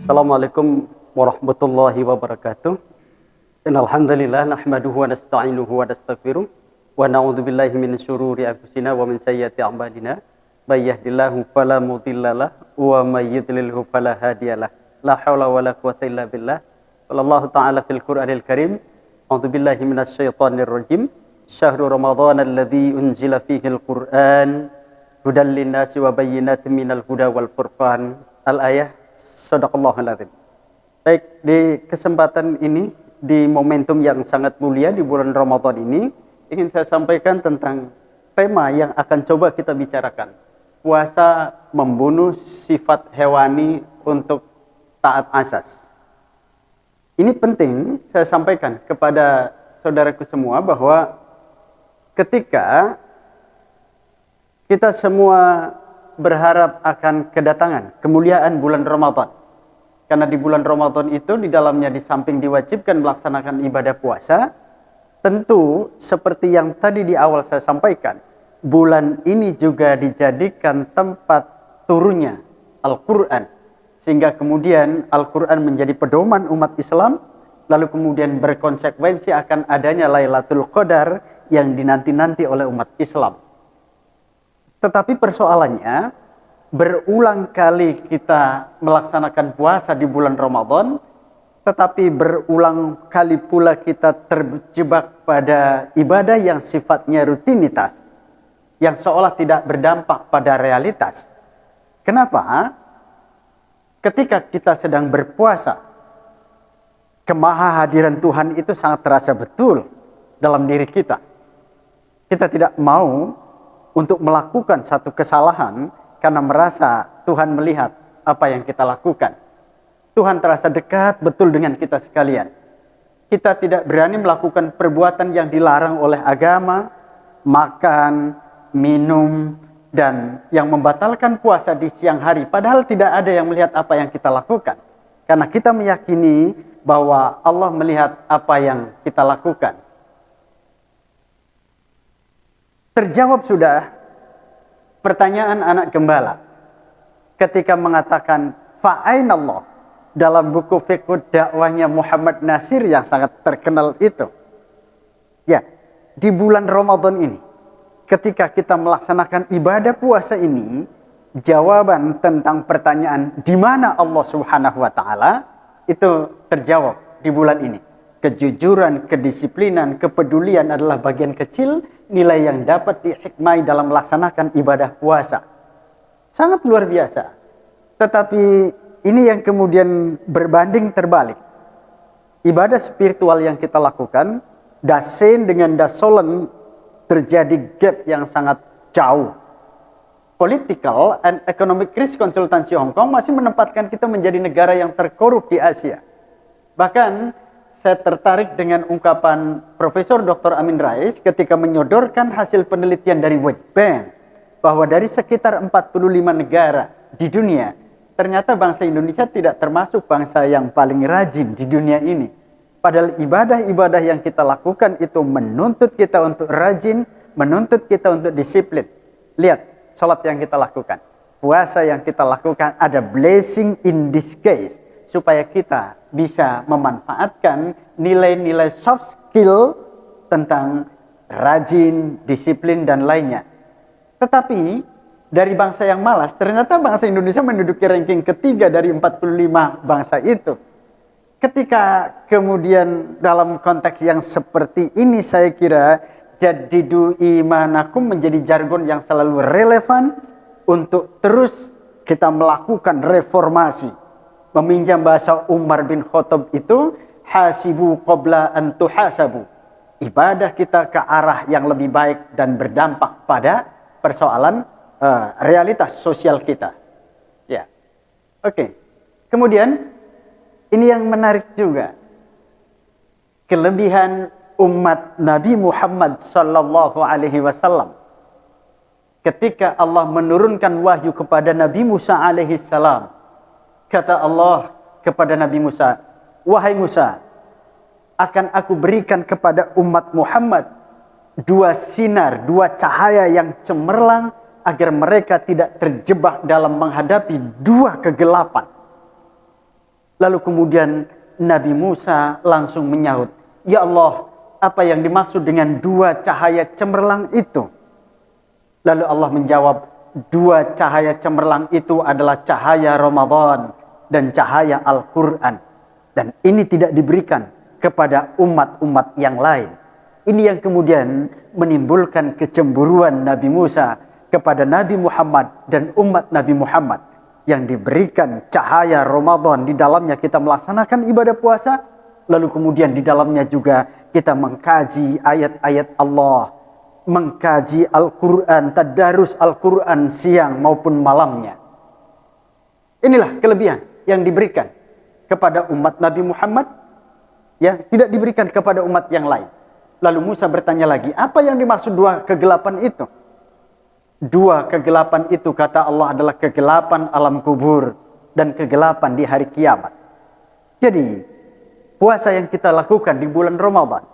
Assalamualaikum warahmatullahi wabarakatuh. Innal hamdalillah nahmaduhu wa nasta'inuhu wa nastaghfiruh wa na'udzu billahi min syururi anfusina wa min sayyiati a'malina. May yahdihillahu fala mudhillalah wa may yudlilhu fala hadiyalah. La haula wala quwwata illa billah. Wallahu ta'ala fil Qur'anil Karim. A'udzu billahi minasy syaithanir rajim. Syahrul Ramadan alladzi unzila fihil Qur'an hudan linnasi wa bayyinatin minal huda wal furqan. Al-ayah. Shadaqallahul azim. Baik, di kesempatan ini, di momentum yang sangat mulia di bulan Ramadan ini, ingin saya sampaikan tentang tema yang akan coba kita bicarakan. Puasa membunuh sifat hewani untuk taat asas. Ini penting saya sampaikan kepada saudaraku semua bahwa ketika kita semua berharap akan kedatangan kemuliaan bulan Ramadan. Karena di bulan Ramadan itu di dalamnya di samping diwajibkan melaksanakan ibadah puasa, tentu seperti yang tadi di awal saya sampaikan, bulan ini juga dijadikan tempat turunnya Al-Quran. Sehingga kemudian Al-Quran menjadi pedoman umat Islam, lalu kemudian berkonsekuensi akan adanya Lailatul Qadar yang dinanti-nanti oleh umat Islam. Tetapi persoalannya, berulang kali kita melaksanakan puasa di bulan Ramadan, tetapi berulang kali pula kita terjebak pada ibadah yang sifatnya rutinitas, yang seolah tidak berdampak pada realitas. Kenapa? Ketika kita sedang berpuasa, kemahahadiran Tuhan itu sangat terasa betul dalam diri kita. Kita tidak mau untuk melakukan satu kesalahan karena merasa Tuhan melihat apa yang kita lakukan. Tuhan terasa dekat betul dengan kita sekalian. Kita tidak berani melakukan perbuatan yang dilarang oleh agama, makan, minum, dan yang membatalkan puasa di siang hari. Padahal tidak ada yang melihat apa yang kita lakukan. Karena kita meyakini bahwa Allah melihat apa yang kita lakukan. Terjawab sudah pertanyaan anak gembala ketika mengatakan fa'ainallah dalam buku fiqh dakwahnya Muhammad Nasir yang sangat terkenal itu. Ya, di bulan Ramadan ini ketika kita melaksanakan ibadah puasa ini, jawaban tentang pertanyaan di mana Allah Subhanahu wa taala itu terjawab di bulan ini. Kejujuran, kedisiplinan, kepedulian adalah bagian kecil nilai yang dapat dihikmai dalam melaksanakan ibadah puasa. Sangat luar biasa. Tetapi ini yang kemudian berbanding terbalik. Ibadah spiritual yang kita lakukan, dasen dengan dasolen terjadi gap yang sangat jauh. Political and Economic Crisis Konsultansi Hong Kong masih menempatkan kita menjadi negara yang terkorup di Asia. Bahkan saya tertarik dengan ungkapan Profesor Dr. Amin Rais ketika menyodorkan hasil penelitian dari World Bank bahwa dari sekitar 45 negara di dunia, ternyata bangsa Indonesia tidak termasuk bangsa yang paling rajin di dunia ini. Padahal ibadah-ibadah yang kita lakukan itu menuntut kita untuk rajin, menuntut kita untuk disiplin. Lihat, sholat yang kita lakukan, puasa yang kita lakukan, ada blessing in disguise. Supaya kita bisa memanfaatkan nilai-nilai soft skill tentang rajin, disiplin, dan lainnya. Tetapi dari bangsa yang malas, ternyata bangsa Indonesia menduduki ranking ketiga dari 45 bangsa itu. Ketika kemudian dalam konteks yang seperti ini, saya kira jadidu imanakum menjadi jargon yang selalu relevan untuk terus kita melakukan reformasi. Meminjam bahasa Umar bin Khattab itu, hasibu qabla an tuhasabu. Ibadah kita ke arah yang lebih baik dan berdampak pada persoalan realitas sosial kita. Ya, oke. Kemudian ini yang menarik juga, kelebihan umat Nabi Muhammad sallallahu alaihi wasallam. Ketika Allah menurunkan wahyu kepada Nabi Musa alaihi salam, kata Allah kepada Nabi Musa, wahai Musa, akan aku berikan kepada umat Muhammad dua sinar, dua cahaya yang cemerlang agar mereka tidak terjebak dalam menghadapi dua kegelapan. Lalu kemudian Nabi Musa langsung menyahut, "Ya Allah, apa yang dimaksud dengan dua cahaya cemerlang itu?" Lalu Allah menjawab, dua cahaya cemerlang itu adalah cahaya Ramadan dan cahaya Al-Quran. Dan ini tidak diberikan kepada umat-umat yang lain. Ini yang kemudian menimbulkan kecemburuan Nabi Musa kepada Nabi Muhammad dan umat Nabi Muhammad. Yang diberikan cahaya Ramadan, di dalamnya kita melaksanakan ibadah puasa, lalu kemudian di dalamnya juga kita mengkaji ayat-ayat Allah, mengkaji Al-Quran, tadarus Al-Quran siang maupun malamnya. Inilah kelebihan yang diberikan kepada umat Nabi Muhammad, ya, tidak diberikan kepada umat yang lain. Lalu Musa bertanya lagi, apa yang dimaksud dua kegelapan itu? Dua kegelapan itu, kata Allah, adalah kegelapan alam kubur dan kegelapan di hari kiamat. Jadi, puasa yang kita lakukan di bulan Ramadan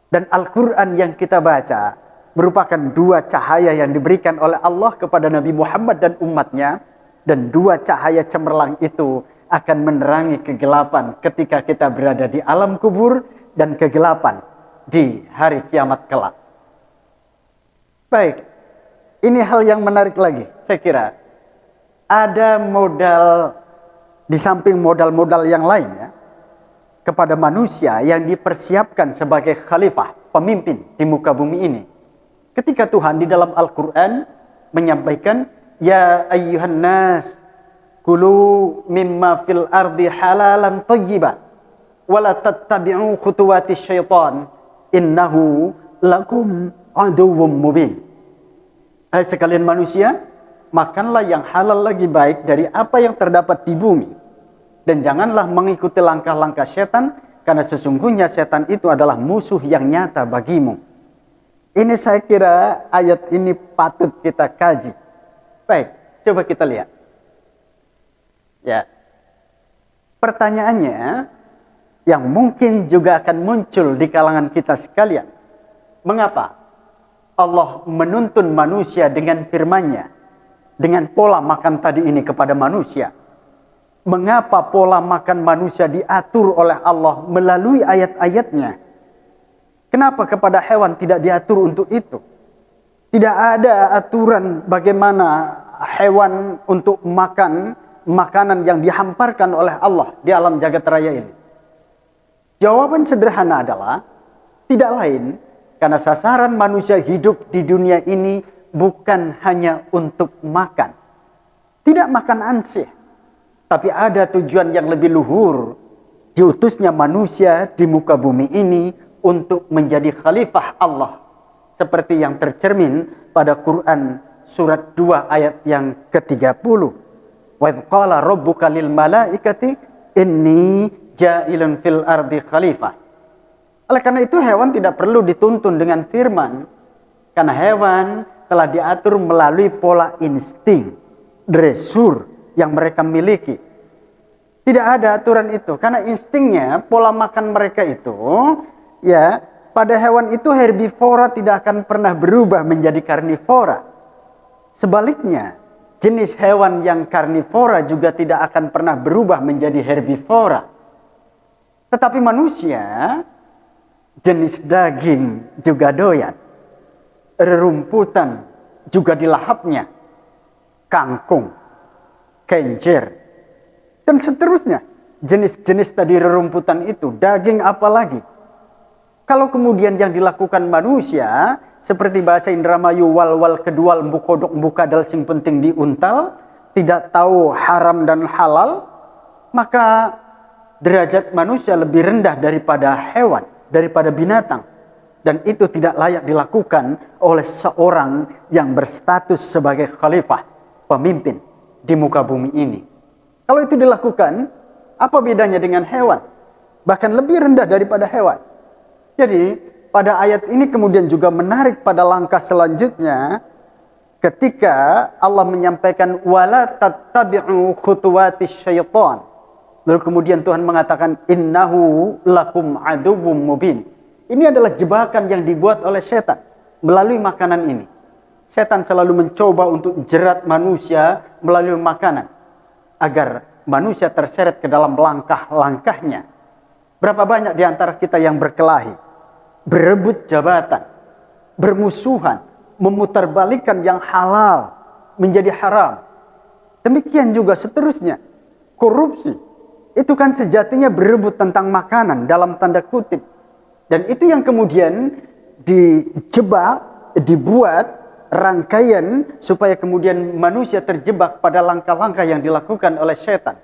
dan Al-Quran yang kita baca merupakan dua cahaya yang diberikan oleh Allah kepada Nabi Muhammad dan umatnya. Dan dua cahaya cemerlang itu akan menerangi kegelapan ketika kita berada di alam kubur dan kegelapan di hari kiamat kelak. Baik, ini hal yang menarik lagi, saya kira. Ada modal, di samping modal-modal yang lainnya, kepada manusia yang dipersiapkan sebagai khalifah, pemimpin di muka bumi ini. Ketika Tuhan di dalam Al-Quran menyampaikan, "Ya ayyuhan nas, kulu mimma fil ardi halalan thayyiban, wala tattabi'u khutuwati syaitan, innahu lakum aduwwum mubin." Hai sekalian manusia, makanlah yang halal lagi baik dari apa yang terdapat di bumi. Dan janganlah mengikuti langkah-langkah setan, karena sesungguhnya setan itu adalah musuh yang nyata bagimu. Ini saya kira ayat ini patut kita kaji. Baik, coba kita lihat. Ya. Pertanyaannya yang mungkin juga akan muncul di kalangan kita sekalian. Mengapa Allah menuntun manusia dengan firman-Nya, dengan pola makan tadi ini kepada manusia? Mengapa pola makan manusia diatur oleh Allah melalui ayat-ayatnya? Kenapa kepada hewan tidak diatur untuk itu? Tidak ada aturan bagaimana hewan untuk makan makanan yang dihamparkan oleh Allah di alam jagat raya ini. Jawaban sederhana adalah tidak lain karena sasaran manusia hidup di dunia ini bukan hanya untuk makan. Tidak makan ansih, tapi ada tujuan yang lebih luhur. Diutusnya manusia di muka bumi ini untuk menjadi khalifah Allah. Seperti yang tercermin pada Quran surat 2 ayat yang ke-30. Wa idh qala rabbuka lil malaikati inni ja'ilun fil ardi khalifah. Oleh karena itu hewan tidak perlu dituntun dengan firman. Karena hewan telah diatur melalui pola insting, dresur yang mereka miliki. Tidak ada aturan itu. Karena instingnya, pola makan mereka itu, ya, pada hewan itu herbivora tidak akan pernah berubah menjadi karnivora. Sebaliknya, jenis hewan yang karnivora juga tidak akan pernah berubah menjadi herbivora. Tetapi manusia, jenis daging juga doyan. Rerumputan juga dilahapnya. Kangkung, kenjer, dan seterusnya. Jenis-jenis tadi rerumputan itu, daging apalagi. Kalau kemudian yang dilakukan manusia, seperti bahasa Indramayu, wal kedual bukodok bukadal sing penting diuntal, tidak tahu haram dan halal, maka derajat manusia lebih rendah daripada hewan, daripada binatang. Dan itu tidak layak dilakukan oleh seorang yang berstatus sebagai khalifah, pemimpin di muka bumi ini. Kalau itu dilakukan, apa bedanya dengan hewan? Bahkan lebih rendah daripada hewan. Jadi, pada ayat ini kemudian juga menarik pada langkah selanjutnya ketika Allah menyampaikan wala tattabi'u khutuwatis syaitan. Lalu kemudian Tuhan mengatakan innahu lakum aduwwum mubin. Ini adalah jebakan yang dibuat oleh setan melalui makanan ini. Setan selalu mencoba untuk jerat manusia melalui makanan agar manusia terseret ke dalam langkah-langkahnya. Berapa banyak di antara kita yang berkelahi, berebut jabatan, bermusuhan, memutarbalikkan yang halal menjadi haram. Demikian juga seterusnya. Korupsi, itu kan sejatinya berebut tentang makanan dalam tanda kutip. Dan itu yang kemudian dijebak, dibuat rangkaian supaya kemudian manusia terjebak pada langkah-langkah yang dilakukan oleh setan.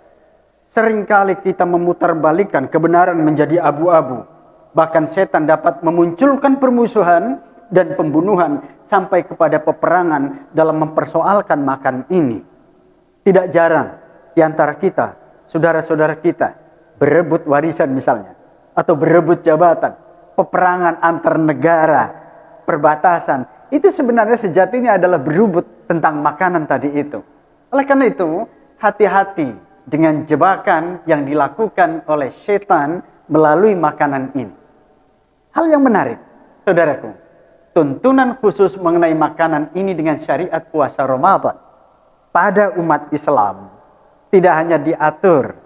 Seringkali kita memutarbalikkan kebenaran menjadi abu-abu. Bahkan setan dapat memunculkan permusuhan dan pembunuhan sampai kepada peperangan dalam mempersoalkan makan ini. Tidak jarang di antara kita, saudara-saudara kita, berebut warisan misalnya, atau berebut jabatan, peperangan antar negara, perbatasan, itu sebenarnya sejatinya adalah berebut tentang makanan tadi itu. Oleh karena itu, hati-hati dengan jebakan yang dilakukan oleh setan melalui makanan ini. Hal yang menarik, saudaraku, tuntunan khusus mengenai makanan ini dengan syariat puasa Ramadan pada umat Islam tidak hanya diatur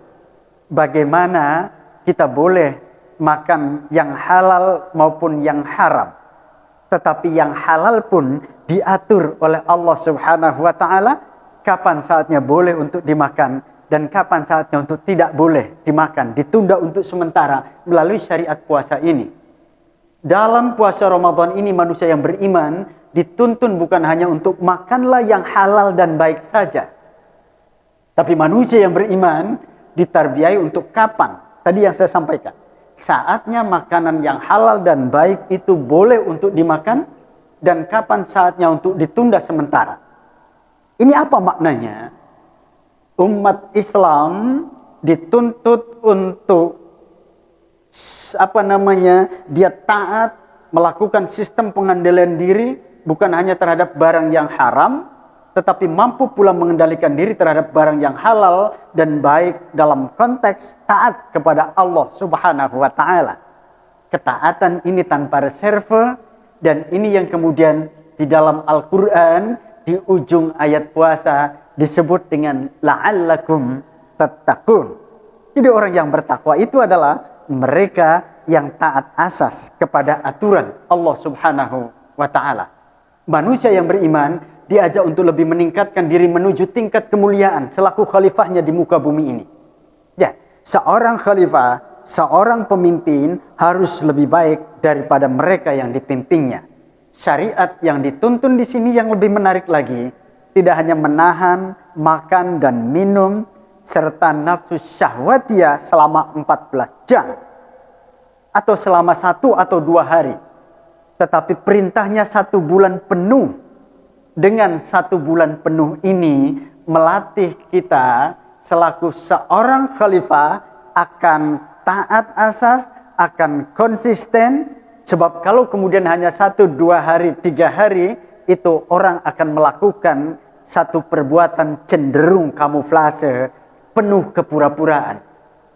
bagaimana kita boleh makan yang halal maupun yang haram, tetapi yang halal pun diatur oleh Allah Subhanahu wa taala kapan saatnya boleh untuk dimakan dan kapan saatnya untuk tidak boleh dimakan, ditunda untuk sementara melalui syariat puasa ini. Dalam puasa Ramadan ini manusia yang beriman dituntun bukan hanya untuk makanlah yang halal dan baik saja. Tapi manusia yang beriman ditarbiai untuk kapan? Tadi yang saya sampaikan. Saatnya makanan yang halal dan baik itu boleh untuk dimakan dan kapan saatnya untuk ditunda sementara. Ini apa maknanya? Umat Islam dituntut untuk dia taat melakukan sistem pengendalian diri bukan hanya terhadap barang yang haram, tetapi mampu pula mengendalikan diri terhadap barang yang halal dan baik dalam konteks taat kepada Allah Subhanahu wa taala. Ketaatan ini tanpa reserve, dan ini yang kemudian di dalam Al-Qur'an di ujung ayat puasa disebut dengan la'allakum tattaqun. Jadi orang yang bertakwa itu adalah mereka yang taat asas kepada aturan Allah Subhanahu wa taala. Manusia yang beriman diajak untuk lebih meningkatkan diri menuju tingkat kemuliaan selaku khalifahnya di muka bumi ini. Ya, seorang khalifah, seorang pemimpin harus lebih baik daripada mereka yang dipimpinnya. Syariat yang dituntun di sini yang lebih menarik lagi, tidak hanya menahan makan dan minum serta nafsu syahwatiyah selama 14 jam atau selama 1 atau 2 hari, tetapi perintahnya 1 bulan penuh. Dengan 1 bulan penuh ini melatih kita selaku seorang khalifah akan taat asas, akan konsisten, sebab kalau kemudian hanya 1, 2 hari, 3 hari, itu orang akan melakukan satu perbuatan cenderung kamuflase, penuh kepura-puraan.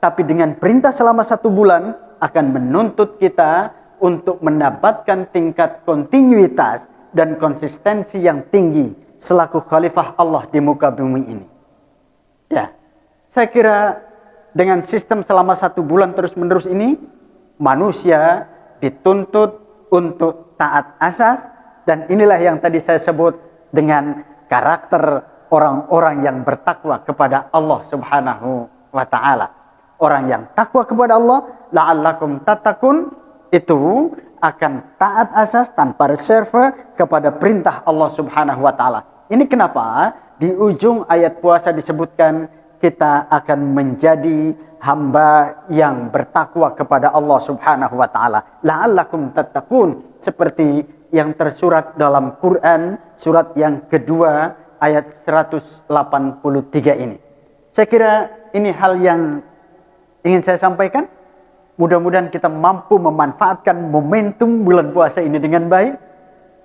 Tapi dengan perintah selama 1 bulan akan menuntut kita untuk mendapatkan tingkat kontinuitas dan konsistensi yang tinggi selaku khalifah Allah di muka bumi ini. Ya, saya kira dengan sistem selama 1 bulan terus-menerus ini, manusia dituntut untuk taat asas, dan inilah yang tadi saya sebut dengan karakter orang-orang yang bertakwa kepada Allah Subhanahu wa taala. Orang yang takwa kepada Allah, la'allakum tattaqun, itu akan taat asas tanpa reserve kepada perintah Allah Subhanahu wa taala. Ini kenapa di ujung ayat puasa disebutkan kita akan menjadi hamba yang bertakwa kepada Allah Subhanahu wa taala. La'allakum tattaqun, seperti yang tersurat dalam Quran surat yang kedua ayat 183 ini. Saya kira ini hal yang ingin saya sampaikan. Mudah-mudahan kita mampu memanfaatkan momentum bulan puasa ini dengan baik,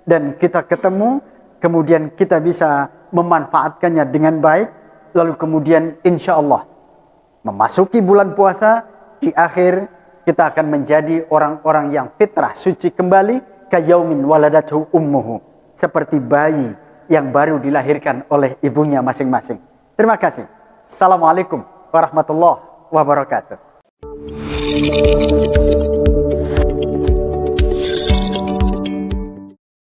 dan kita ketemu, kemudian kita bisa memanfaatkannya dengan baik, lalu kemudian insya Allah memasuki bulan puasa, di akhir kita akan menjadi orang-orang yang fitrah suci kembali, kayaumin waladathu ummuhu, seperti bayi yang baru dilahirkan oleh ibunya masing-masing. Terima kasih. Assalamualaikum warahmatullahi wabarakatuh.